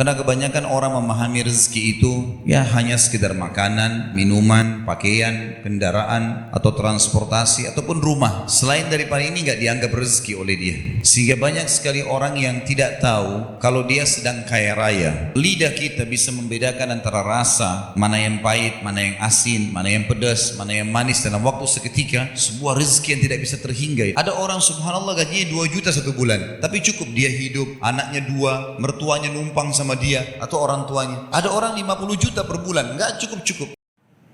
Karena kebanyakan orang memahami rezeki itu ya hanya sekedar makanan, minuman, pakaian, kendaraan, atau transportasi, ataupun rumah. Selain daripada ini nggak dianggap rezeki oleh dia. Sehingga banyak sekali orang yang tidak tahu kalau dia sedang kaya raya. Lidah kita bisa membedakan antara rasa, mana yang pahit, mana yang asin, mana yang pedas, mana yang manis dalam waktu seketika. Sebuah rezeki yang tidak bisa terhinggai. Ada orang subhanallah gajinya 2 juta 1 bulan, tapi cukup dia hidup, anaknya 2, mertuanya numpang sama dia atau orang tuanya. Ada orang 50 juta per bulan, nggak cukup-cukup.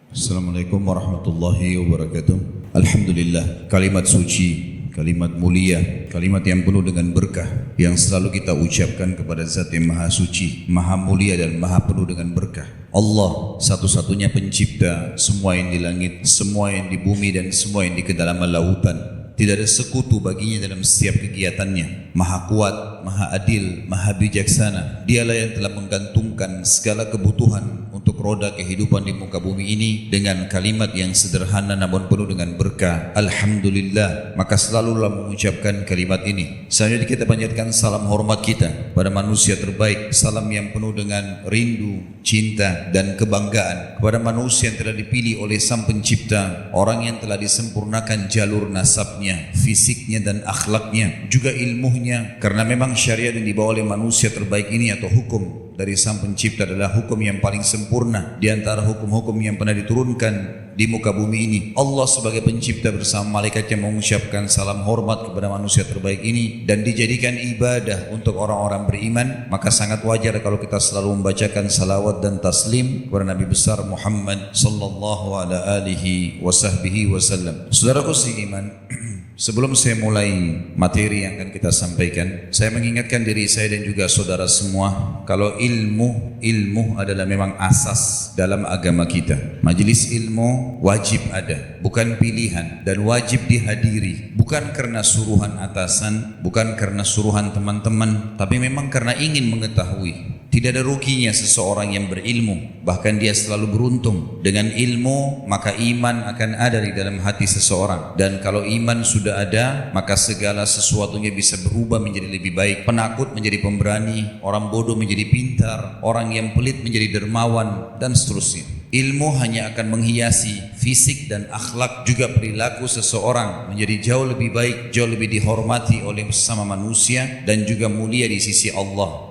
Assalamualaikum warahmatullahi wabarakatuh. Alhamdulillah, kalimat suci, kalimat mulia, kalimat yang penuh dengan berkah yang selalu kita ucapkan kepada Zat yang Maha Suci, Maha Mulia dan Maha penuh dengan berkah. Allah satu-satunya pencipta semua yang di langit, semua yang di bumi dan semua yang di kedalaman lautan. Tidak ada sekutu baginya dalam setiap kegiatannya. Maha kuat, maha adil, maha bijaksana. Dialah yang telah menggantungkan segala kebutuhan untuk roda kehidupan di muka bumi ini dengan kalimat yang sederhana namun penuh dengan berkah. Alhamdulillah. Maka selalulah mengucapkan kalimat ini. Selanjutnya kita panjatkan salam hormat kita pada manusia terbaik. Salam yang penuh dengan rindu, cinta dan kebanggaan kepada manusia yang telah dipilih oleh Sang Pencipta, orang yang telah disempurnakan jalur nasabnya, fisiknya dan akhlaknya, juga ilmunya. Karena memang syariat yang dibawa oleh manusia terbaik ini atau hukum dari Sang Pencipta adalah hukum yang paling sempurna di antara hukum-hukum yang pernah diturunkan di muka bumi ini. Allah sebagai pencipta bersama malaikatnya mengucapkan salam hormat kepada manusia terbaik ini dan dijadikan ibadah untuk orang-orang beriman. Maka sangat wajar kalau kita selalu membacakan salawat dan taslim kepada Nabi besar Muhammad sallallahu alaihi wasallam. Saudaraku seiman, sebelum saya mulai materi yang akan kita sampaikan, saya mengingatkan diri saya dan juga saudara semua kalau ilmu adalah memang asas dalam agama kita. Majelis ilmu wajib ada, bukan pilihan, dan wajib dihadiri, bukan karena suruhan atasan, bukan karena suruhan teman-teman, tapi memang karena ingin mengetahui. Tidak ada ruginya seseorang yang berilmu, bahkan dia selalu beruntung. Dengan ilmu maka iman akan ada di dalam hati seseorang, dan kalau iman sudah ada maka segala sesuatunya bisa berubah menjadi lebih baik. Penakut menjadi pemberani, orang bodoh menjadi pintar, orang yang pelit menjadi dermawan, dan seterusnya. Ilmu hanya akan menghiasi fisik dan akhlak, juga perilaku seseorang menjadi jauh lebih baik, jauh lebih dihormati oleh sesama manusia dan juga mulia di sisi Allah.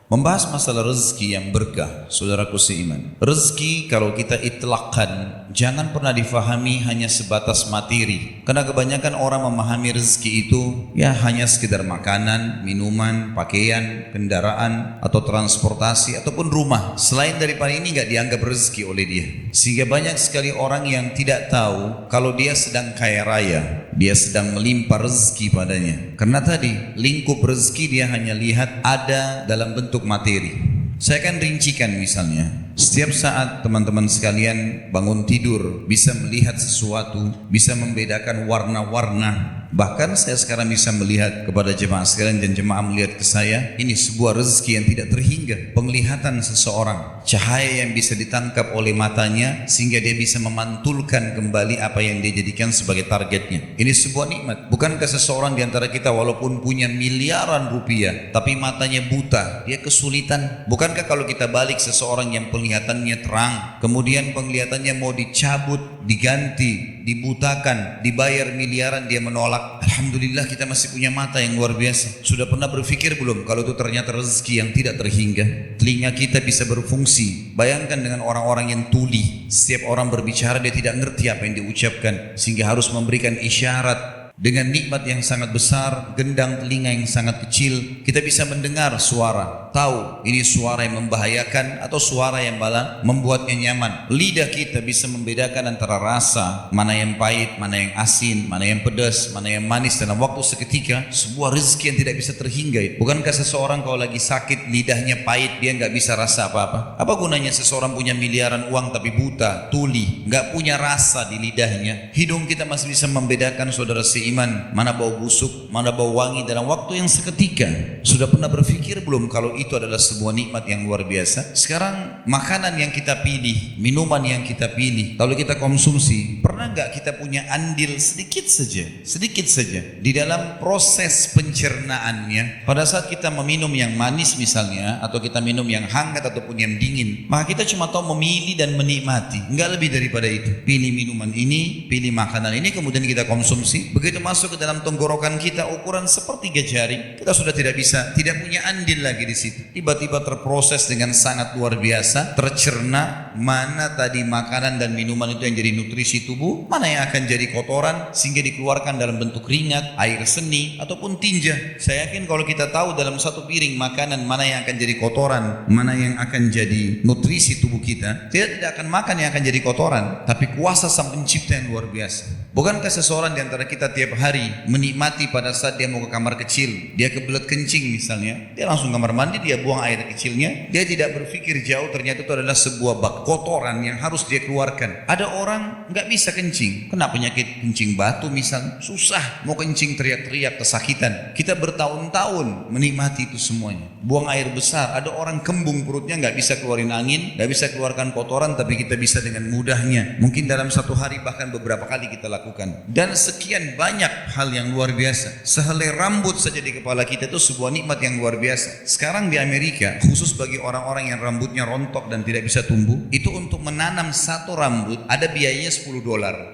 Membahas masalah rezeki yang berkah, saudaraku seiman. Rezeki kalau kita itlaqkan, jangan pernah difahami hanya sebatas materi. Karena kebanyakan orang memahami rezeki itu ya hanya sekedar makanan, minuman, pakaian, kendaraan, atau transportasi, ataupun rumah. Selain daripada ini nggak dianggap rezeki oleh dia. Sehingga banyak sekali orang yang tidak tahu kalau dia sedang kaya raya, dia sedang melimpah rezeki padanya. Karena tadi lingkup rezeki dia hanya lihat ada dalam bentuk materi. Saya akan rincikan misalnya. Setiap saat teman-teman sekalian bangun tidur bisa melihat sesuatu, bisa membedakan warna-warna. Bahkan saya sekarang bisa melihat kepada jemaah sekalian dan jemaah melihat ke saya, ini sebuah rezeki yang tidak terhingga. Penglihatan seseorang, cahaya yang bisa ditangkap oleh matanya sehingga dia bisa memantulkan kembali apa yang dia jadikan sebagai targetnya. Ini sebuah nikmat. Bukankah seseorang di antara kita walaupun punya miliaran rupiah tapi matanya buta, dia kesulitan? Bukankah kalau kita balik seseorang yang penglihatannya terang, kemudian penglihatannya mau dicabut, diganti, dibutakan, dibayar miliaran, dia menolak? Alhamdulillah kita masih punya mata yang luar biasa. Sudah pernah berpikir belum kalau itu ternyata rezeki yang tidak terhingga? Telinga kita bisa berfungsi. Bayangkan dengan orang-orang yang tuli, setiap orang berbicara dia tidak ngerti apa yang diucapkan, sehingga harus memberikan isyarat. Dengan nikmat yang sangat besar, gendang telinga yang sangat kecil, kita bisa mendengar suara, tahu ini suara yang membahayakan atau suara yang malah membuatnya nyaman. Lidah kita bisa membedakan antara rasa, mana yang pahit, mana yang asin, mana yang pedas, mana yang manis dalam waktu seketika. Sebuah rezeki yang tidak bisa terhinggai. Bukankah seseorang kalau lagi sakit lidahnya pahit, dia nggak bisa rasa apa-apa? Apa gunanya seseorang punya miliaran uang tapi buta, tuli, nggak punya rasa di lidahnya? Hidung kita masih bisa membedakan, saudara seiman, mana bau busuk, mana bau wangi dalam waktu yang seketika. Sudah pernah berpikir belum kalau itu adalah sebuah nikmat yang luar biasa. Sekarang makanan yang kita pilih, minuman yang kita pilih, kalau kita konsumsi, pernah nggak kita punya andil sedikit saja di dalam proses pencernaannya? Pada saat kita meminum yang manis misalnya, atau kita minum yang hangat ataupun yang dingin, maka kita cuma tahu memilih dan menikmati, nggak lebih daripada itu. Pilih minuman ini, pilih makanan ini, kemudian kita konsumsi. Begitu masuk ke dalam tenggorokan kita, ukuran sepertiga jari, kita sudah tidak punya andil lagi di situ. Tiba-tiba terproses dengan sangat luar biasa, tercerna mana tadi makanan dan minuman itu yang jadi nutrisi tubuh, mana yang akan jadi kotoran sehingga dikeluarkan dalam bentuk ringat, air seni ataupun tinja. Saya yakin kalau kita tahu dalam satu piring makanan mana yang akan jadi kotoran, mana yang akan jadi nutrisi tubuh kita, tidak akan makan yang akan jadi kotoran. Tapi kuasa Sang Pencipta yang luar biasa. Bukankah seseorang di antara kita tiap hari menikmati pada saat dia mau ke kamar kecil, dia kebelet kencing misalnya, dia langsung kamar mandi, dia buang air kecilnya, dia tidak berpikir jauh, ternyata itu adalah sebuah bak kotoran yang harus dia keluarkan. Ada orang nggak bisa kencing, kena penyakit kencing batu misalnya, susah mau kencing, teriak-teriak kesakitan. Kita bertahun-tahun menikmati itu semuanya, buang air besar. Ada orang kembung perutnya, nggak bisa keluarin angin, nggak bisa keluarkan kotoran, tapi kita bisa dengan mudahnya. Mungkin dalam satu hari bahkan beberapa kali kita lakukan. Dan sekian banyak hal yang luar biasa. Sehelai rambut saja di kepala kita itu sebuah nikmat yang luar biasa. Sekarang di Amerika, khusus bagi orang-orang yang rambutnya rontok dan tidak bisa tumbuh, itu untuk menanam satu rambut ada biayanya $10.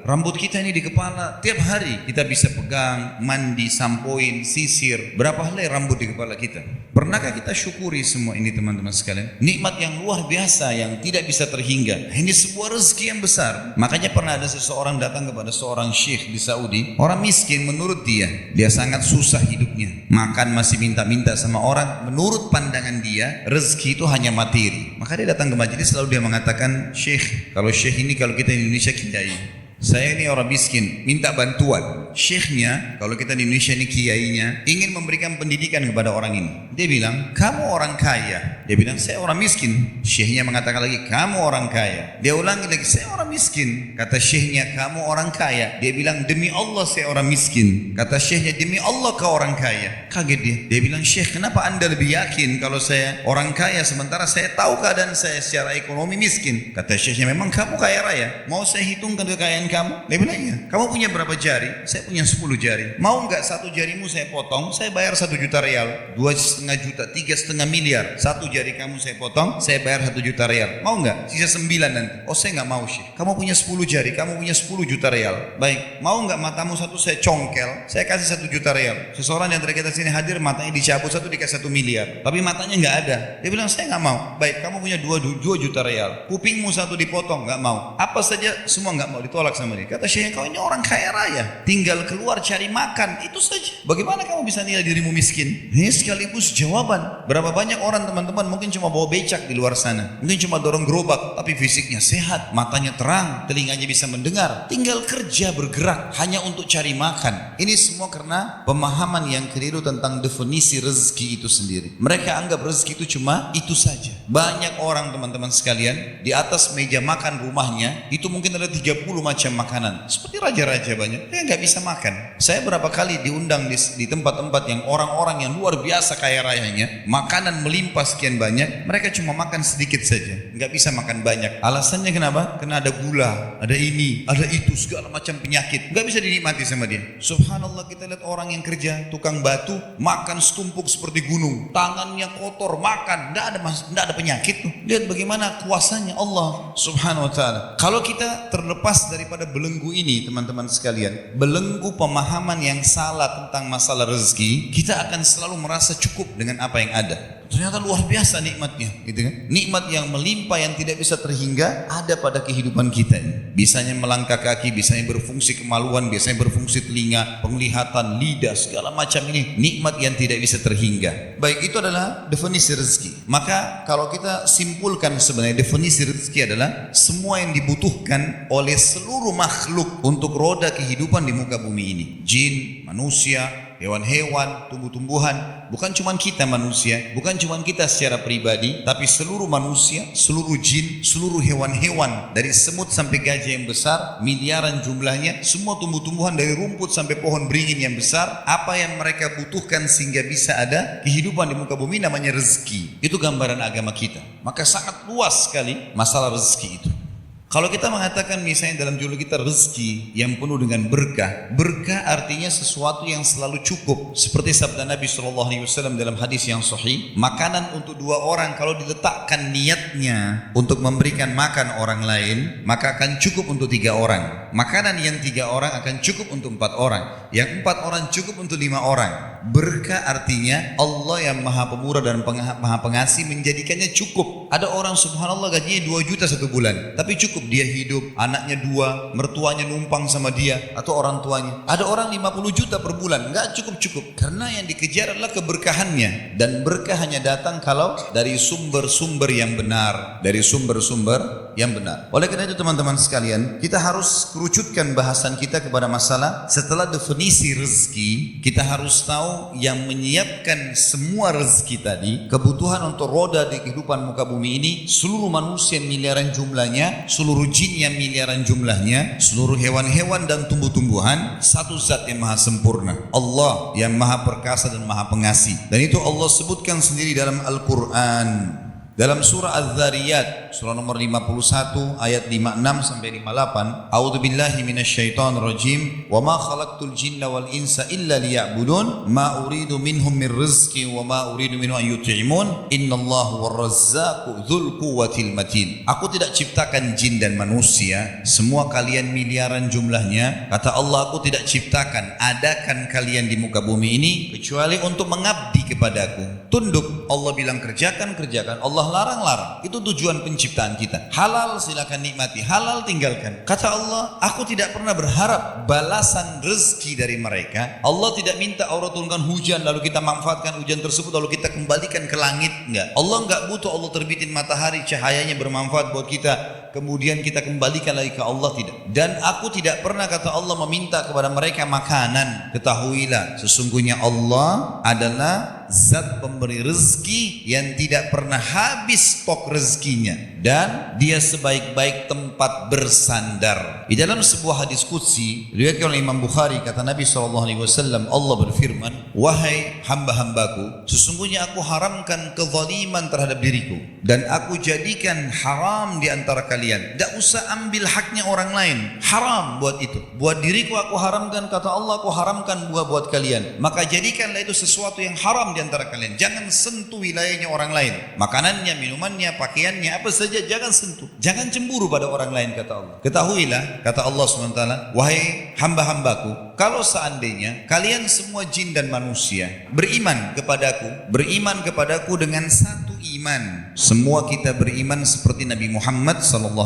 Rambut kita ini di kepala tiap hari kita bisa pegang, mandi, sampoin, sisir. Berapa helai rambut di kepala kita? Pernahkah kita syukuri semua ini teman-teman sekalian? Nikmat yang luar biasa yang tidak bisa terhingga. Ini sebuah rezeki yang besar. Makanya pernah ada seseorang datang kepada seorang syekh di Saudi. Orang miskin, menurut dia sangat susah hidupnya, makan masih minta-minta sama orang. Menurut pandangan dia, rezeki itu hanya materi. Maka dia datang ke majelis, selalu dia mengatakan, syekh, kalau syekh ini kalau kita di Indonesia kiai, saya ini orang miskin, minta bantuan. Syekhnya, kalau kita di Indonesia ini kiainya, ingin memberikan pendidikan kepada orang ini. Dia bilang, kamu orang kaya. Dia bilang, saya orang miskin. Syekhnya mengatakan lagi, kamu orang kaya. Dia ulangi lagi, saya orang miskin. Kata syekhnya, kamu orang kaya. Dia bilang, demi Allah saya orang miskin. Kata syekhnya, demi Allah kau orang kaya. Kaget dia. Dia bilang, syekh, kenapa anda lebih yakin kalau saya orang kaya sementara saya tahu keadaan saya secara ekonomi miskin? Kata syekhnya, memang kamu kaya raya? Mau saya hitungkan kekayaan kamu? Dia bilang, iya. Kamu punya berapa jari? Saya punya 10 jari. Mau nggak satu jarimu saya potong? Saya bayar 1 juta rial, 2,5 juta, 3,5 miliar. Satu jari kamu saya potong, saya bayar 1 juta rial. Mau nggak? Sisa 9 nanti. Oh saya nggak mau syekh. Kamu punya 10 jari, kamu punya 10 juta rial. Baik. Mau nggak matamu satu saya congkel? Saya kasih 1 juta rial. Seseorang yang dari kita sini hadir, matanya dicabut satu dikasih 1 miliar. Tapi matanya nggak ada. Dia bilang saya nggak mau. Baik. Kamu punya 2 juta rial. Kupingmu satu dipotong, nggak mau. Apa saja semua nggak mau, ditolak sama dia. Kata syekh, kau ini orang kaya raya, tinggal keluar cari makan, itu saja. Bagaimana kamu bisa nilai dirimu miskin? Ini sekaligus jawaban. Berapa banyak orang teman-teman mungkin cuma bawa becak di luar sana, mungkin cuma dorong gerobak, tapi fisiknya sehat, matanya terang, telinganya bisa mendengar, tinggal kerja bergerak hanya untuk cari makan. Ini semua karena pemahaman yang keliru tentang definisi rezeki itu sendiri. Mereka anggap rezeki itu cuma itu saja. Banyak orang teman-teman sekalian, di atas meja makan rumahnya itu mungkin ada 30 macam makanan, seperti raja-raja banyak, dia nggak bisa makan. Saya berapa kali diundang di tempat-tempat yang orang-orang yang luar biasa kaya rayanya, makanan melimpah sekian banyak, mereka cuma makan sedikit saja, nggak bisa makan banyak. Alasannya kenapa? Karena ada gula, ada ini, ada itu, segala macam penyakit, nggak bisa dinikmati sama dia. Subhanallah, kita lihat orang yang kerja tukang batu, makan setumpuk seperti gunung, tangannya kotor, makan, nggak ada penyakit tuh. Lihat bagaimana kuasanya Allah Subhanahu wa ta'ala. Kalau kita terlepas daripada belenggu ini teman-teman sekalian, belenggu pemahaman yang salah tentang masalah rezeki, kita akan selalu merasa cukup dengan apa yang ada. Ternyata luar biasa nikmatnya, gitu kan? Nikmat yang melimpah yang tidak bisa terhingga ada pada kehidupan kita ini. Bisanya melangkah kaki, bisanya berfungsi kemaluan, bisanya berfungsi telinga, penglihatan, lidah, segala macam ini nikmat yang tidak bisa terhingga. Baik, itu adalah definisi rezeki. Maka kalau kita simpulkan sebenarnya definisi rezeki adalah semua yang dibutuhkan oleh seluruh makhluk untuk roda kehidupan di muka bumi ini. Jin, manusia, hewan-hewan, tumbuh-tumbuhan. Bukan cuma kita manusia, bukan cuma kita secara pribadi, tapi seluruh manusia, seluruh jin, seluruh hewan-hewan, dari semut sampai gajah yang besar, miliaran jumlahnya, semua tumbuh-tumbuhan dari rumput sampai pohon beringin yang besar, apa yang mereka butuhkan sehingga bisa ada kehidupan di muka bumi namanya rezeki. Itu gambaran agama kita. Maka sangat luas sekali masalah rezeki itu. Kalau kita mengatakan misalnya dalam judul kita rezeki yang penuh dengan berkah, berkah artinya sesuatu yang selalu cukup. Seperti sabda Nabi SAW dalam hadis yang sahih, makanan untuk 2 orang kalau diletakkan niatnya untuk memberikan makan orang lain, maka akan cukup untuk 3 orang. Makanan yang 3 orang akan cukup untuk 4 orang. Yang 4 orang cukup untuk 5 orang. Berkah artinya Allah yang maha pemurah dan maha pengasih menjadikannya cukup. Ada orang subhanallah gajinya 2 juta 1 bulan, tapi cukup dia hidup, anaknya 2, mertuanya numpang sama dia atau orang tuanya. Ada orang 50 juta per bulan, enggak cukup-cukup. Karena yang dikejar adalah keberkahannya, dan berkah hanya datang kalau dari sumber-sumber yang benar, dari sumber-sumber yang benar. Oleh karena itu teman-teman sekalian, kita harus kerucutkan bahasan kita kepada masalah setelah definisi rezeki, kita harus tahu yang menyiapkan semua rezeki tadi, kebutuhan untuk roda di kehidupan muka bumi ini, seluruh manusia miliaran jumlahnya, seluruh jin yang miliaran jumlahnya, seluruh hewan-hewan dan tumbuh-tumbuhan, satu zat yang maha sempurna, Allah yang maha perkasa dan maha pengasih. Dan itu Allah sebutkan sendiri dalam Al-Quran. Dalam surah Az-Zariyat, surah nomor 51 ayat 56 sampai 58, A'udzubillahi minasyaitonir rajim, wa ma khalaqtul jinna wal insa illa liya'budun, ma uridu minhum min rizqi wa ma uridu minhum an yut'imun, innallaha war-razzaqu dzul quwwatil matin. Aku tidak ciptakan jin dan manusia, semua kalian miliaran jumlahnya, kata Allah, aku tidak ciptakan, adakan kalian di muka bumi ini kecuali untuk mengabdi kepadaku. Tunduk, Allah bilang kerjakan, kerjakan. Allah larang-larang. Itu tujuan penciptaan kita. Halal silakan nikmati, halal tinggalkan. Kata Allah, aku tidak pernah berharap balasan rezeki dari mereka. Allah tidak minta Allah turunkan hujan lalu kita manfaatkan hujan tersebut lalu kita kembalikan ke langit. Enggak. Allah enggak butuh Allah terbitin matahari cahayanya bermanfaat buat kita kemudian kita kembalikan lagi ke Allah, tidak. Dan aku tidak pernah, kata Allah, meminta kepada mereka makanan. Ketahuilah sesungguhnya Allah adalah zat pemberi rezeki yang tidak pernah habis stok rezekinya, dan dia sebaik-baik tempat bersandar. Di dalam sebuah hadis qudsi diriwayatkan oleh Imam Bukhari, kata Nabi SAW, Allah berfirman, wahai hamba-hambaku, sesungguhnya aku haramkan kezaliman terhadap diriku dan aku jadikan haram di antara kalian. Tidak usah ambil haknya orang lain, haram buat itu. Buat diriku aku haramkan, kata Allah, aku haramkan buat kalian. Maka jadikanlah itu sesuatu yang haram di antara kalian. Jangan sentuh wilayahnya orang lain, makanannya, minumannya, pakaiannya, apa saja jangan sentuh. Jangan cemburu pada orang lain, kata Allah. Ketahuilah, kata Allah SWT, wahai hamba-hambaku, kalau seandainya kalian semua jin dan manusia beriman kepadaku dengan satu iman. Semua kita beriman seperti Nabi Muhammad SAW.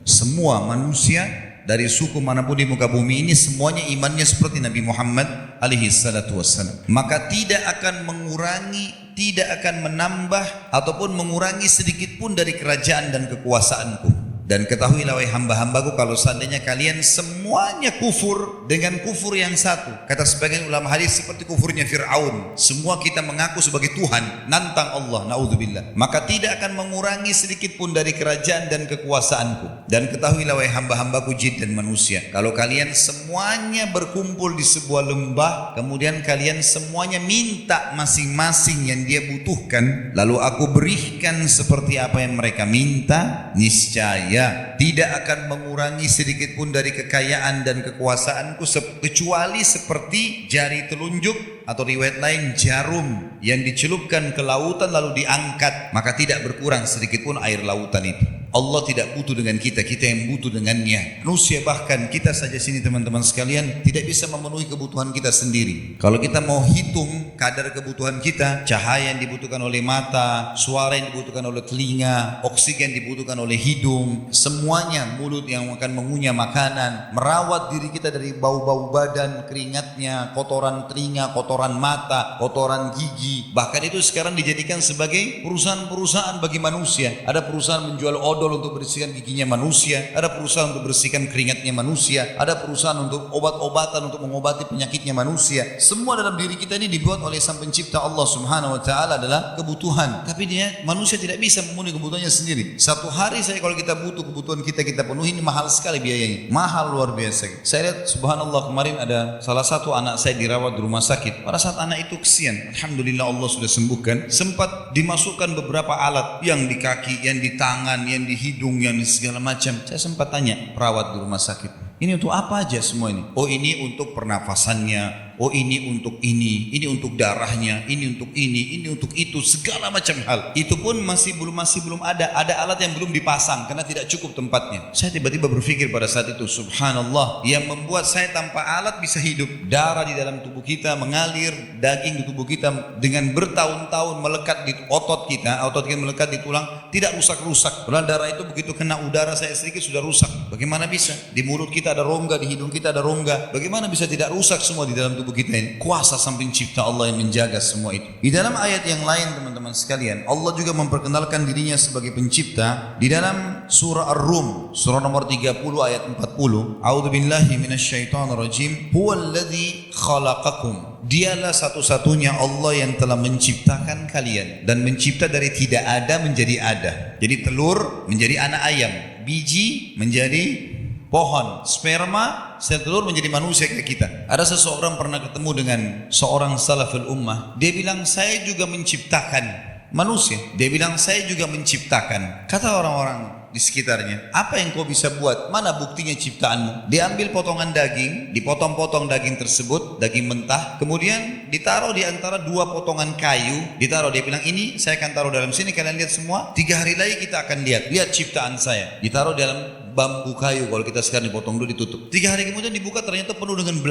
Semua manusia dari suku manapun di muka bumi ini semuanya imannya seperti Nabi Muhammad SAW. Maka tidak akan mengurangi, tidak akan menambah ataupun mengurangi sedikit pun dari kerajaan dan kekuasaanku. Dan ketahuilah wahai hamba-hambaku, kalau seandainya kalian semuanya kufur dengan kufur yang satu, kata sebagian ulama hadis seperti kufurnya Fir'aun, semua kita mengaku sebagai Tuhan, nantang Allah, naudzubillah, maka tidak akan mengurangi sedikit pun dari kerajaan dan kekuasaanku. Dan ketahuilah wahai hamba-hambaku jin dan manusia, kalau kalian semuanya berkumpul di sebuah lembah, kemudian kalian semuanya minta masing-masing yang dia butuhkan, lalu aku berikan seperti apa yang mereka minta, niscaya tidak akan mengurangi sedikit pun dari kekayaan dan kekuasaanku kecuali seperti jari telunjuk atau riwayat lain jarum yang dicelupkan ke lautan lalu diangkat, maka tidak berkurang sedikit pun air lautan itu. Allah tidak butuh dengan kita, kita yang butuh dengannya. Manusia, bahkan kita saja sini teman-teman sekalian, tidak bisa memenuhi kebutuhan kita sendiri. Kalau kita mau hitung kadar kebutuhan kita, cahaya yang dibutuhkan oleh mata, suara yang dibutuhkan oleh telinga, oksigen dibutuhkan oleh hidung, semuanya, mulut yang akan mengunyah makanan, merawat diri kita dari bau-bau badan, keringatnya, kotoran telinga, kotoran mata, kotoran gigi. Bahkan itu sekarang dijadikan sebagai perusahaan-perusahaan bagi manusia. Ada perusahaan menjual odol untuk bersihkan giginya manusia, ada perusahaan untuk bersihkan keringatnya manusia, ada perusahaan untuk obat-obatan untuk mengobati penyakitnya manusia. Semua dalam diri kita ini dibuat oleh Sang Pencipta Allah Subhanahu wa taala adalah kebutuhan. Tapi manusia tidak bisa memenuhi kebutuhannya sendiri. Satu hari saya kalau kita butuh kebutuhan kita penuhi, ini mahal sekali biayanya. Mahal luar biasa. Saya lihat subhanallah kemarin ada salah satu anak saya dirawat di rumah sakit. Pada saat anak itu kesian, alhamdulillah Allah sudah sembuhkan. Sempat dimasukkan beberapa alat yang di kaki, yang di tangan, yang di hidung, yang di segala macam. Saya sempat tanya perawat di rumah sakit, ini untuk apa aja semua ini? Oh ini untuk pernafasannya, oh ini untuk ini untuk darahnya, ini untuk ini untuk itu, segala macam hal. Itu pun masih belum ada alat yang belum dipasang karena tidak cukup tempatnya. Saya tiba-tiba berpikir pada saat itu, subhanallah, yang membuat saya tanpa alat bisa hidup. Darah di dalam tubuh kita mengalir, daging di tubuh kita dengan bertahun-tahun melekat di otot kita melekat di tulang, tidak rusak-rusak. Padahal darah itu begitu kena udara saya sedikit sudah rusak. Bagaimana bisa? Di mulut kita ada rongga, di hidung kita ada rongga. Bagaimana bisa tidak rusak semua di dalam tubuh kita ini? Kuasa Sang Pencipta Allah yang menjaga semua itu. Di dalam ayat yang lain teman-teman sekalian, Allah juga memperkenalkan dirinya sebagai pencipta. Di dalam surah Ar-Rum, surah nomor 30 ayat 40, A'udzubillahi minasyaitonirrajim, Huwallazi khalaqakum. Dialah satu-satunya Allah yang telah menciptakan kalian dan mencipta dari tidak ada menjadi ada. Jadi telur menjadi anak ayam, biji menjadi pohon, sperma, telur menjadi manusia kayak kita. Ada seseorang pernah ketemu dengan seorang salaful ummah. Dia bilang, saya juga menciptakan manusia. Dia bilang, saya juga menciptakan. Kata orang-orang di sekitarnya, apa yang kau bisa buat? Mana buktinya ciptaanmu? Dia ambil potongan daging, dipotong-potong daging tersebut, daging mentah, kemudian ditaruh di antara dua potongan kayu, ditaruh. Dia bilang, ini saya akan taruh dalam sini, kalian lihat semua. 3 hari lagi kita akan lihat ciptaan saya. Ditaruh dalam bambu kayu, kalau kita sekarang dipotong dulu ditutup. 3 hari kemudian dibuka, ternyata penuh dengan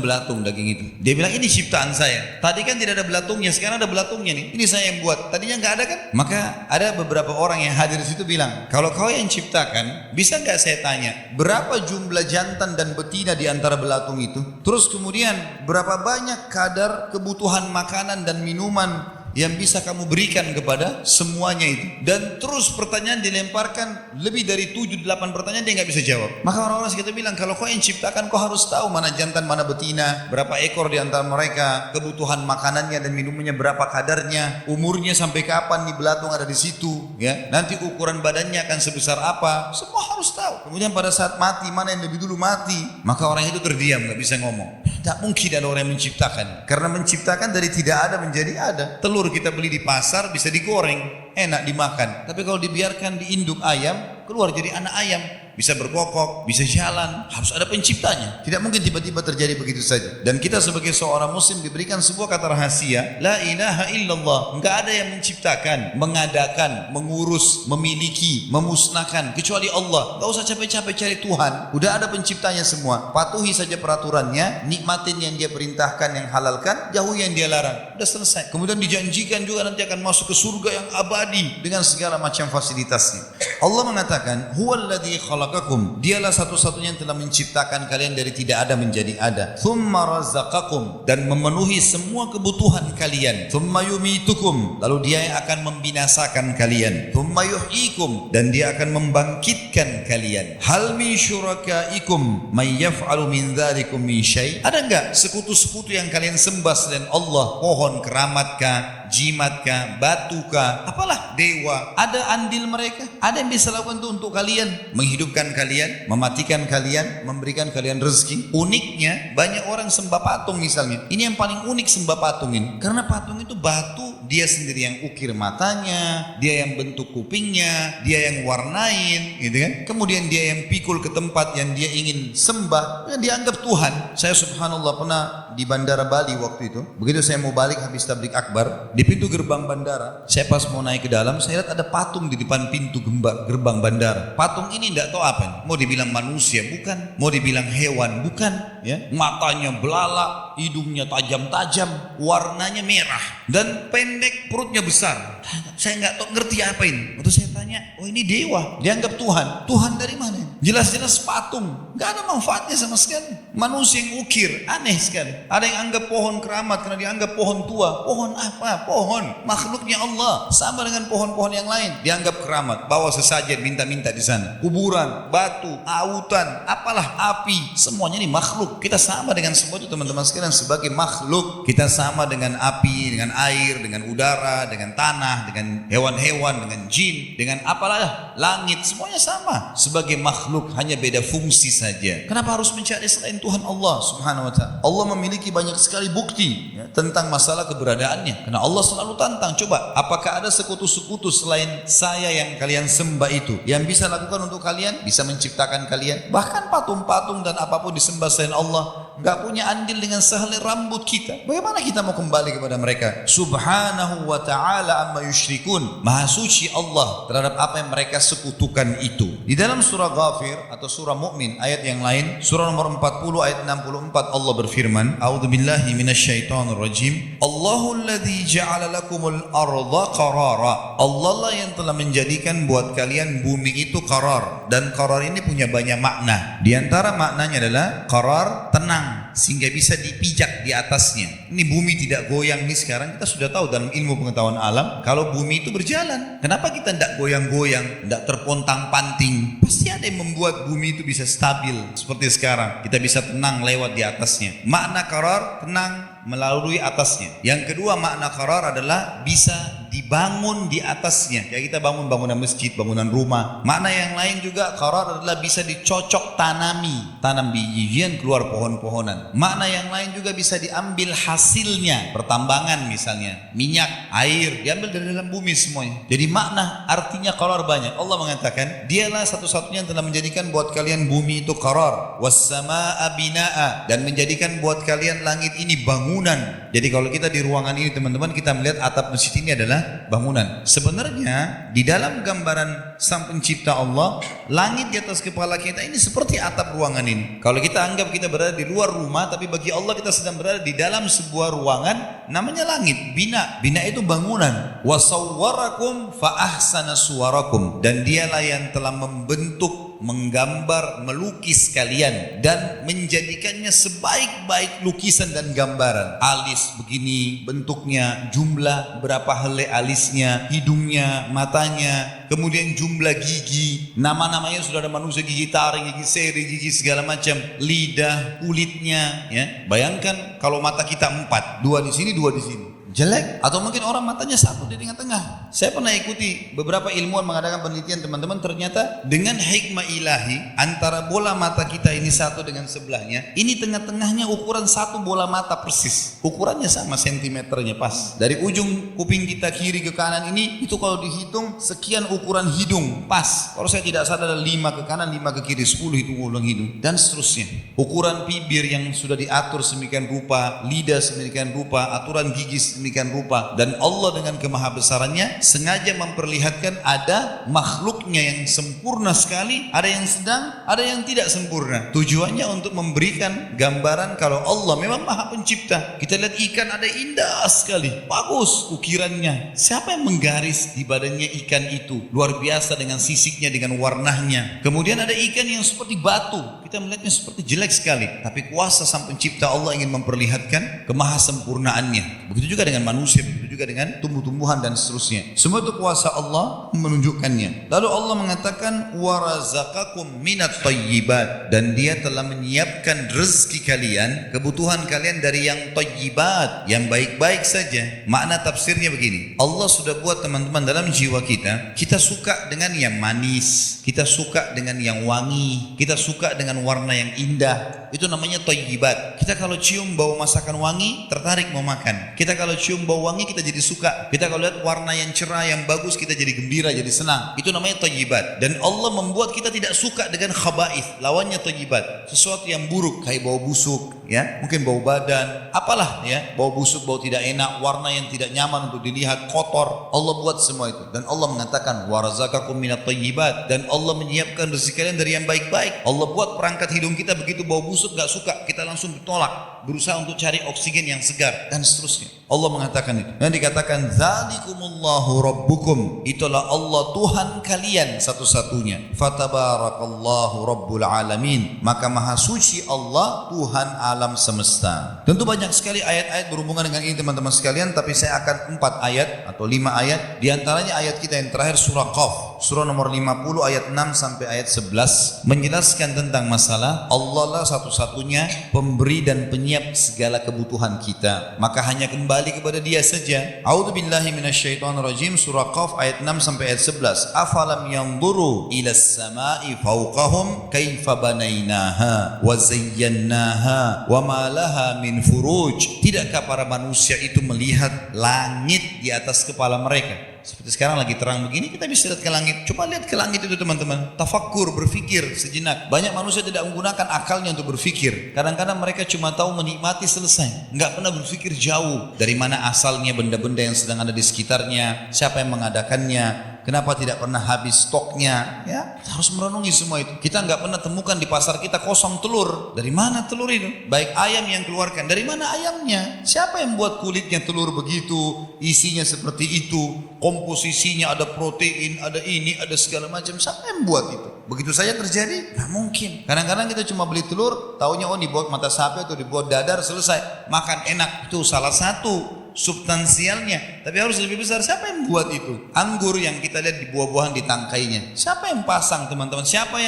belatung daging itu. Dia bilang, ini ciptaan saya. Tadi kan tidak ada belatungnya, sekarang ada belatungnya nih. Ini saya yang buat. Tadinya nggak ada kan? Maka ada beberapa orang yang hadir di situ bilang, kalau kau yang ciptakan, bisa nggak saya tanya berapa jumlah jantan dan betina di antara belatung itu? Terus kemudian berapa banyak kadar kebutuhan makanan dan minuman yang bisa kamu berikan kepada semuanya itu? Dan terus pertanyaan dilemparkan, lebih dari 7-8 pertanyaan dia nggak bisa jawab. Maka orang-orang sekitar bilang, kalau kau yang ciptakan, kau harus tahu mana jantan mana betina, berapa ekor di antara mereka, kebutuhan makanannya dan minumannya berapa kadarnya, umurnya sampai kapan nih belatung ada di situ, ya, nanti ukuran badannya akan sebesar apa, semua harus tahu. Kemudian pada saat mati, mana yang lebih dulu mati? Maka orang itu terdiam, nggak bisa ngomong. Tak mungkin ada orang yang menciptakan, karena menciptakan dari tidak ada menjadi ada. Telur kita beli di pasar bisa digoreng, enak dimakan. Tapi kalau dibiarkan di induk ayam, keluar jadi anak ayam, bisa berkokok, bisa jalan, harus ada penciptanya. Tidak mungkin tiba-tiba terjadi begitu saja. Dan kita sebagai seorang muslim diberikan sebuah kata rahasia, la ilaha illallah. Enggak ada yang menciptakan, mengadakan, mengurus, memiliki, memusnahkan kecuali Allah. Enggak usah capek-capek cari Tuhan, udah ada penciptanya semua. Patuhi saja peraturannya, nikmatin yang dia perintahkan, yang halalkan, jauhi yang dia larang. Udah selesai. Kemudian dijanjikan juga nanti akan masuk ke surga yang abadi dengan segala macam fasilitasnya. Allah mengatakan, huwallazi khalaqakum. Dialah satu-satunya yang telah menciptakan kalian dari tidak ada menjadi ada. Tsumma razaqakum, dan memenuhi semua kebutuhan kalian. Tsumma yumitukum, lalu dia yang akan membinasakan kalian. Tsumma yuhyikum, dan dia akan membangkitkan kalian. Hal min syurakaikum may yaf'alu min dzalikum min syai'? Ada enggak sekutu-sekutu yang kalian sembah selain Allah? Pohon keramatkah, jimatkah, batukah, apalah dewa? Ada andil mereka? Ada yang bisa lakukan itu untuk kalian? Menghidupkan kalian, mematikan kalian, memberikan kalian rezeki. Uniknya banyak orang sembah patung misalnya. Ini yang paling unik sembah patung ini, karena patung itu batu, dia sendiri yang ukir matanya, dia yang bentuk kupingnya, dia yang warnain, gitu kan. Kemudian dia yang pikul ke tempat yang dia ingin sembah, yang dianggap Tuhan. Saya subhanallah pernah di Bandara Bali waktu itu. Begitu saya mau balik habis tablik akbar, di pintu gerbang bandara, saya pas mau naik ke dalam, saya lihat ada patung di depan pintu gerbang bandara. Patung ini tidak tahu apa, mau dibilang manusia bukan, mau dibilang hewan bukan, ya, matanya belalak, hidungnya tajam-tajam, warnanya merah, dan pendek, perutnya besar. Saya nggak tahu ngerti apa ini. Waktu saya tanya, oh ini dewa, dianggap Tuhan. Tuhan dari mana? Jelas-jelas patung, nggak ada manfaatnya sama sekali. Manusia yang ukir, aneh sekali. Ada yang anggap pohon keramat karena dianggap pohon tua. Pohon apa? Pohon makhluknya Allah, sama dengan pohon-pohon yang lain. Dianggap keramat, bawa sesajen, minta-minta di sana. Kuburan, batu, autan, apalah, api, semuanya ini makhluk. Kita sama dengan semua itu teman-teman sekalian sebagai makhluk. Kita sama dengan api, dengan air, dengan udara, dengan tanah, dengan hewan-hewan, dengan jin, dengan apalah, langit, semuanya sama sebagai makhluk, hanya beda fungsi saja. Kenapa harus mencari selain Tuhan Allah Subhanahu wa ta'ala? Allah memiliki banyak sekali bukti ya, tentang masalah keberadaannya. Karena Allah selalu tantang, coba apakah ada sekutu-sekutu selain saya yang kalian sembah itu yang bisa lakukan untuk kalian, bisa menciptakan kalian? Bahkan patung-patung dan apapun disembah selain Allah nggak punya andil dengan sehelai rambut kita. Bagaimana kita mau kembali kepada mereka? Subhanahu wa ta'ala amma yusyrikun. Maha suci Allah terhadap apa yang mereka sekutukan itu. Di dalam surah Ghafir atau surah Mu'min ayat yang lain, surah nomor 40 ayat 64, Allah berfirman, a'udzubillahi minasyaitonir rajim. Allahul ladzi ja'ala lakumul arda qarara. Allah lah yang telah menjadikan buat kalian bumi itu qarar, dan qarar ini punya banyak makna. Di antara maknanya adalah qarar, tenang, sehingga bisa dipijak di atasnya. Ini bumi tidak goyang. Ini sekarang kita sudah tahu dalam ilmu pengetahuan alam, kalau bumi itu berjalan, kenapa kita tidak goyang-goyang, tidak terpontang-panting? Pasti ada yang membuat bumi itu bisa stabil seperti sekarang. Kita bisa tenang lewat di atasnya. Makna qarar, tenang melalui atasnya. Yang kedua, makna qarar adalah bisa dibangun di atasnya. Kayak kita bangun bangunan masjid, bangunan rumah. Makna yang lain juga qarar adalah bisa dicocok tanami, tanam biji-bijian keluar pohon-pohonan. Makna yang lain juga bisa diambil hasilnya, pertambangan misalnya, minyak, air, diambil dari dalam bumi semuanya. Jadi makna artinya qarar banyak. Allah mengatakan, dialah satu-satunya yang telah menjadikan buat kalian bumi itu qarar, was-samaa'a binaa'a, dan menjadikan buat kalian langit ini bangunan. Jadi kalau kita di ruangan ini teman-teman, kita melihat atap masjid ini adalah bangunan. Sebenarnya di dalam gambaran sang pencipta Allah, langit di atas kepala kita ini seperti atap ruangan ini. Kalau kita anggap kita berada di luar rumah, tapi bagi Allah kita sedang berada di dalam sebuah ruangan, namanya langit. Bina itu bangunan. Wa sawwarakum fa ahsana suwarakum, dan dialah yang telah membentuk, menggambar, melukis kalian dan menjadikannya sebaik-baik lukisan dan gambaran. Alis begini bentuknya, jumlah berapa helai alisnya, hidungnya, matanya, kemudian jumlah gigi, nama-namanya sudah ada manusia, gigi taring, gigi seri, gigi segala macam, lidah, kulitnya ya. Bayangkan kalau mata kita 4, 2 di sini, 2 di sini. Jelek, atau mungkin orang matanya satu di tengah-tengah. Saya pernah ikuti beberapa ilmuwan mengadakan penelitian teman-teman, ternyata dengan hikmah ilahi antara bola mata kita ini satu dengan sebelahnya, ini tengah-tengahnya ukuran satu bola mata persis. Ukurannya sama sentimeternya pas. Dari ujung kuping kita kiri ke kanan ini, itu kalau dihitung sekian ukuran hidung pas. Kalau saya tidak salah ada 5 ke kanan, 5 ke kiri, 10 hitung ulang hidung dan seterusnya. Ukuran bibir yang sudah diatur sedemikian rupa, lidah sedemikian rupa, aturan gigi demikian rupa, dan Allah dengan kemahabesarannya sengaja memperlihatkan ada makhluknya yang sempurna sekali, ada yang sedang, ada yang tidak sempurna. Tujuannya untuk memberikan gambaran kalau Allah memang Maha Pencipta. Kita lihat ikan ada indah sekali, bagus ukirannya. Siapa yang menggaris di badannya ikan itu? Luar biasa dengan sisiknya, dengan warnanya. Kemudian ada ikan yang seperti batu, kita melihatnya seperti jelek sekali, tapi kuasa Sang Pencipta Allah ingin memperlihatkan kemahasempurnaannya. Begitu juga dengan manusia, begitu juga dengan tumbuh-tumbuhan dan seterusnya. Semua itu kuasa Allah menunjukkannya. Lalu Allah mengatakan warazaqakum minat thayyibat, dan dia telah menyiapkan rezeki kalian, kebutuhan kalian dari yang thayyibat, yang baik-baik saja. Makna tafsirnya begini, Allah sudah buat teman-teman dalam jiwa kita, kita suka dengan yang manis, kita suka dengan yang wangi, kita suka dengan warna yang indah. Itu namanya thayyibat. Kita kalau cium bau masakan wangi, tertarik mau makan. Kita kalau cium bau wangi, kita jadi suka. Kita kalau lihat warna yang cerah, yang bagus, kita jadi gembira, jadi senang. Itu namanya thayyibat. Dan Allah membuat kita tidak suka dengan khaba'ith, lawannya thayyibat. Sesuatu yang buruk, kayak bau busuk, ya, mungkin bau badan, apalah ya, bau busuk, bau tidak enak, warna yang tidak nyaman untuk dilihat, kotor. Allah buat semua itu. Dan Allah mengatakan warazaqakum minat thayyibat, dan Allah menyiapkan rezeki kalian dari yang baik-baik. Allah buat perangkat hidung kita begitu bau busuk, gak suka, kita langsung tolak. berusaha untuk cari oksigen yang segar dan seterusnya. Allah mengatakan itu. Dan dikatakan dzalikumullahu rabbukum, itulah Allah Tuhan kalian satu-satunya. Fatabarakallahu rabbul alamin, maka maha suci Allah Tuhan alam semesta. Tentu banyak sekali ayat-ayat berhubungan dengan ini teman-teman sekalian, tapi saya akan 4 ayat atau 5 ayat. Di antaranya ayat kita yang terakhir surah Qaf, surah nomor 50 ayat 6 sampai ayat 11 menjelaskan tentang masalah Allah lah satu-satunya pemberi dan penyiap segala kebutuhan kita. Maka hanya kembali kepada Dia saja. A'udzubillahi minasyaitonirrajim, surah Qaf ayat 6 sampai ayat 11. Afalam yanzuru ilas samai fawqahum kaifa banainaha wa zayyannaha wa ma laha min furuj. Tidakkah para manusia itu melihat langit di atas kepala mereka? Seperti sekarang lagi terang begini, kita bisa lihat ke langit. Coba lihat ke langit itu teman-teman. Tafakkur, berfikir sejenak. Banyak manusia tidak menggunakan akalnya untuk berfikir. Kadang-kadang mereka cuma tahu menikmati, selesai. Enggak pernah berfikir jauh. Dari mana asalnya benda-benda yang sedang ada di sekitarnya, siapa yang mengadakannya, kenapa tidak pernah habis stoknya, ya? Kita harus merenungi semua itu. Kita nggak pernah temukan di pasar kita kosong telur. Dari mana telur itu? Baik ayam yang keluarkan, dari mana ayamnya? Siapa yang buat kulitnya telur begitu, isinya seperti itu, komposisinya ada protein, ada ini, ada segala macam. Siapa yang buat itu? Begitu saja terjadi? Nggak mungkin. Kadang-kadang kita cuma beli telur, taunya oh dibuat mata sapi atau dibuat dadar, selesai. Makan enak, itu salah satu substansialnya, tapi harus lebih besar. Siapa yang buat itu? Anggur yang kita lihat di buah-buahan di tangkainya, siapa yang pasang teman-teman? Siapa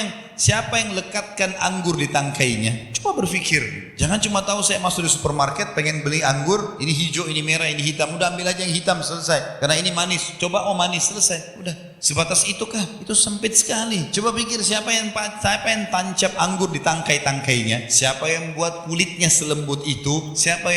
yang lekatkan anggur di tangkainya? Coba berpikir. Jangan cuma tahu saya masuk di supermarket pengen beli anggur, ini hijau, ini merah, ini hitam, udah ambil aja yang hitam, selesai. Karena ini manis, coba oh manis, selesai. Udah, sebatas itukah? Itu sempit sekali. Coba pikir siapa yang tancap anggur di tangkai-tangkainya? Siapa yang buat kulitnya selembut itu? Siapa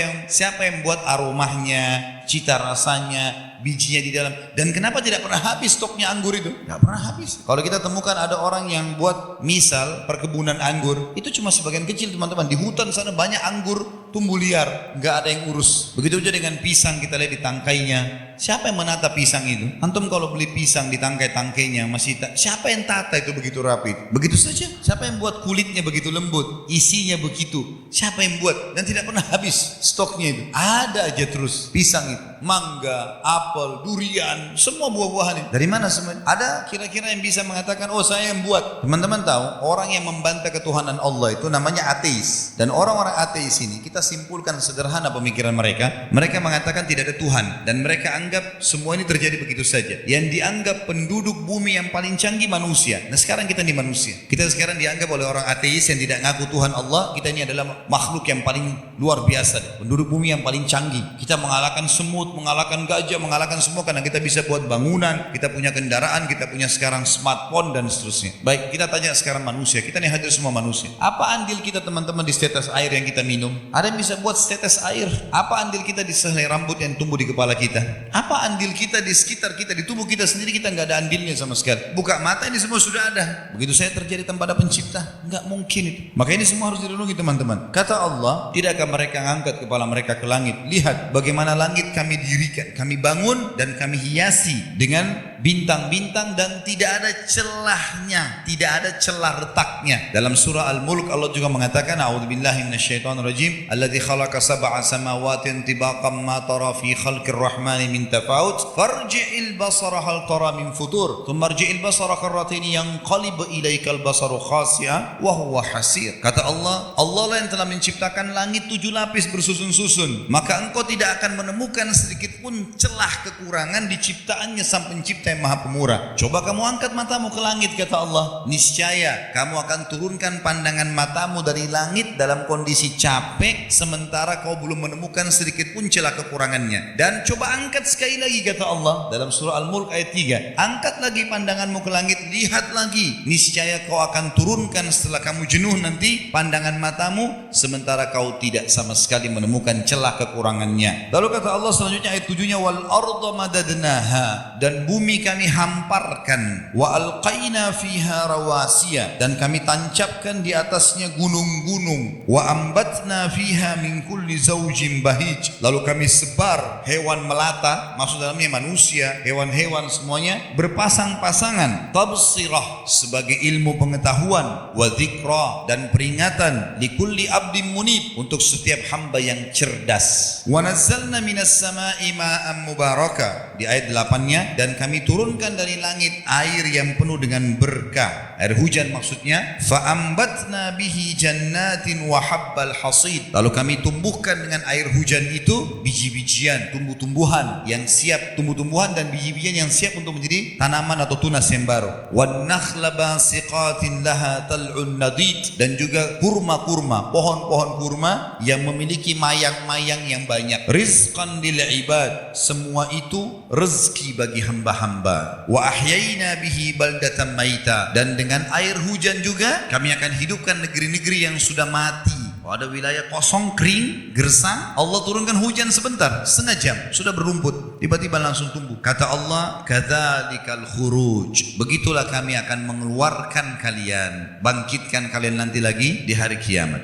yang buat aromanya, cita rasanya, bijinya di dalam? Dan kenapa tidak pernah habis stoknya anggur itu? Tidak pernah habis. Kalau kita temukan ada orang yang buat misal perkebunan anggur, itu cuma sebagian kecil teman-teman. Di hutan sana banyak anggur tumbuh liar, nggak ada yang urus. Begitu juga dengan pisang, kita lihat di tangkainya. Siapa yang menata pisang itu? Antum kalau beli pisang di tangkai-tangkainya masih siapa yang tata itu begitu rapi? Begitu saja. Siapa yang buat kulitnya begitu lembut, isinya begitu? Siapa yang buat? Dan tidak pernah habis stoknya itu. Ada aja terus pisang itu, mangga, apel, durian, semua buah-buahan itu. Dari mana semua? Ada kira-kira yang bisa mengatakan, oh saya yang buat? Teman-teman tahu, orang yang membantah ketuhanan Allah itu namanya ateis. Dan orang-orang ateis ini kita simpulkan sederhana pemikiran mereka. Mereka mengatakan tidak ada Tuhan, dan mereka anggap semua ini terjadi begitu saja. Yang dianggap penduduk bumi yang paling canggih manusia. Nah sekarang kita ini manusia. Kita sekarang dianggap oleh orang ateis yang tidak ngaku Tuhan Allah, kita ini adalah makhluk yang paling luar biasa, penduduk bumi yang paling canggih. Kita mengalahkan semut, mengalahkan gajah, mengalahkan semua karena kita bisa buat bangunan, kita punya kendaraan, kita punya sekarang smartphone dan seterusnya. Baik, kita tanya sekarang manusia, kita nih hadir semua manusia. Apa andil kita teman-teman di setetes air yang kita minum? Ada yang bisa buat setetes air? Apa andil kita di sehelai rambut yang tumbuh di kepala kita? Apa andil kita di sekitar kita, di tubuh kita sendiri? Kita nggak ada andilnya sama sekali. Buka mata, ini semua sudah ada. Begitu saya terjadi tanpa ada pencipta, nggak mungkin itu. Maka ini semua harus direnungi teman-teman. Kata Allah, tidakkah mereka angkat kepala mereka ke langit? Lihat bagaimana langit kami dirikan, kami bangun dan kami hiasi dengan bintang-bintang dan tidak ada celahnya, tidak ada celah retaknya. Dalam surah Al-Mulk Allah juga mengatakan, a'udzubillahi minasyaitonirrajim, alladzi khalaqa sab'a samawatin tibaqan ma tara fi khalqir rahmani min tafawut farji'il basara hal tara min futur thumma rji'il basara karratain yanqalib ilaikal basaru khasi'a wa huwa hasir. Kata Allah, Allah lah yang telah menciptakan langit 7 lapis bersusun-susun, maka engkau tidak akan menemukan sedikit pun celah kekurangan di ciptaannya sang pencipta yang maha pemurah. Coba kamu angkat matamu ke langit, kata Allah, niscaya kamu akan turunkan pandangan matamu dari langit dalam kondisi capek, sementara kau belum menemukan sedikit pun celah kekurangannya. Dan coba angkat sekali lagi, kata Allah dalam surah Al-Mulk ayat 3, angkat lagi pandanganmu ke langit, lihat lagi, niscaya kau akan turunkan setelah kamu jenuh nanti pandangan matamu, sementara kau tidak sama sekali menemukan celah kekurangannya. Lalu kata Allah selanjutnya ayat 7-nya, wal arda madadnaha, dan bumi ini kami hamparkan, wa alqaina fiha rawasiya, dan kami tancapkan di atasnya gunung-gunung, wa ambatna fiha min kulli zaujin bahij, lalu kami sebar hewan melata, maksud dalamnya manusia, hewan-hewan semuanya berpasang-pasangan, tabsirah sebagai ilmu pengetahuan, wa dzikra dan peringatan, likulli abdin munib untuk setiap hamba yang cerdas. Wa nazzalna minas sama'i ma'an mubaraka, di ayat 8-nya, dan kami turunkan dari langit air yang penuh dengan berkah, air hujan maksudnya. Fa ambatna bihi jannatin wa habbal hasid, lalu kami tumbuhkan dengan air hujan itu biji-bijian, tumbuh-tumbuhan yang siap, tumbuh-tumbuhan dan biji-bijian yang siap untuk menjadi tanaman atau tunas yang baru. Wan nakhla basiqatin laha tal'un nadid, dan juga kurma-kurma, pohon-pohon kurma yang memiliki mayang-mayang yang banyak. Rizqan lil ibad, semua itu rezeki bagi hamba-hamba. Wa ahyayna bihi baldatan maita, dan dengan air hujan juga kami akan hidupkan negeri-negeri yang sudah mati. Ada wilayah kosong, kering, gersang, Allah turunkan hujan sebentar, setengah jam, sudah berumput, tiba-tiba langsung tumbuh. Kata Allah, kadzalikal khuruj, begitulah kami akan mengeluarkan kalian, bangkitkan kalian nanti lagi di hari kiamat.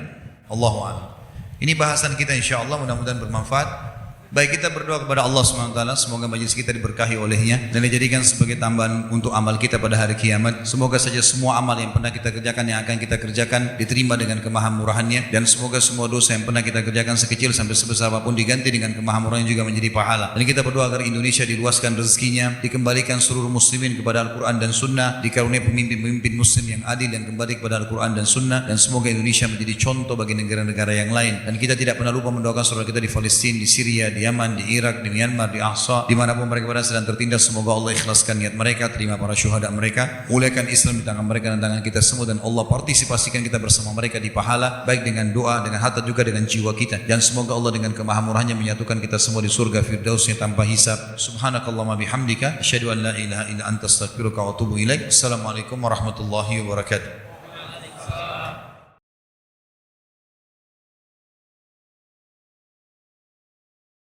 Allahu a'lam. Ini bahasan kita insyaallah, mudah-mudahan bermanfaat. Baik, kita berdoa kepada Allah SWT, semoga majelis kita diberkahi olehnya dan dijadikan sebagai tambahan untuk amal kita pada hari kiamat. Semoga saja semua amal yang pernah kita kerjakan, yang akan kita kerjakan, diterima dengan kemahamurahannya, dan semoga semua dosa yang pernah kita kerjakan sekecil sampai sebesar apapun diganti dengan kemahamurahannya juga menjadi pahala. Dan kita berdoa agar Indonesia diluaskan rezekinya, dikembalikan seluruh muslimin kepada Al-Quran dan Sunnah, dikaruniai pemimpin-pemimpin muslim yang adil dan kembali kepada Al-Quran dan Sunnah, dan semoga Indonesia menjadi contoh bagi negara-negara yang lain. Dan kita tidak pernah lupa mendoakan saudara kita di Palestina, di Syria, di Yaman, di Irak, di Myanmar, di Ahsa, dimanapun mereka berada sedang tertindas. Semoga Allah ikhlaskan niat mereka, terima para syuhada mereka, muliakan Islam di tangan mereka dan tangan kita semua, dan Allah partisipasikan kita bersama mereka di pahala, baik dengan doa, dengan harta, juga dengan jiwa kita. Dan semoga Allah dengan kemahamurahannya menyatukan kita semua di surga firdausnya tanpa hisab. Subhanakallahumma bihamdika, asyhadu an la ilaha illa anta astaghfiruka wa atubu ilaik. Assalamualaikum warahmatullahi wabarakatuh.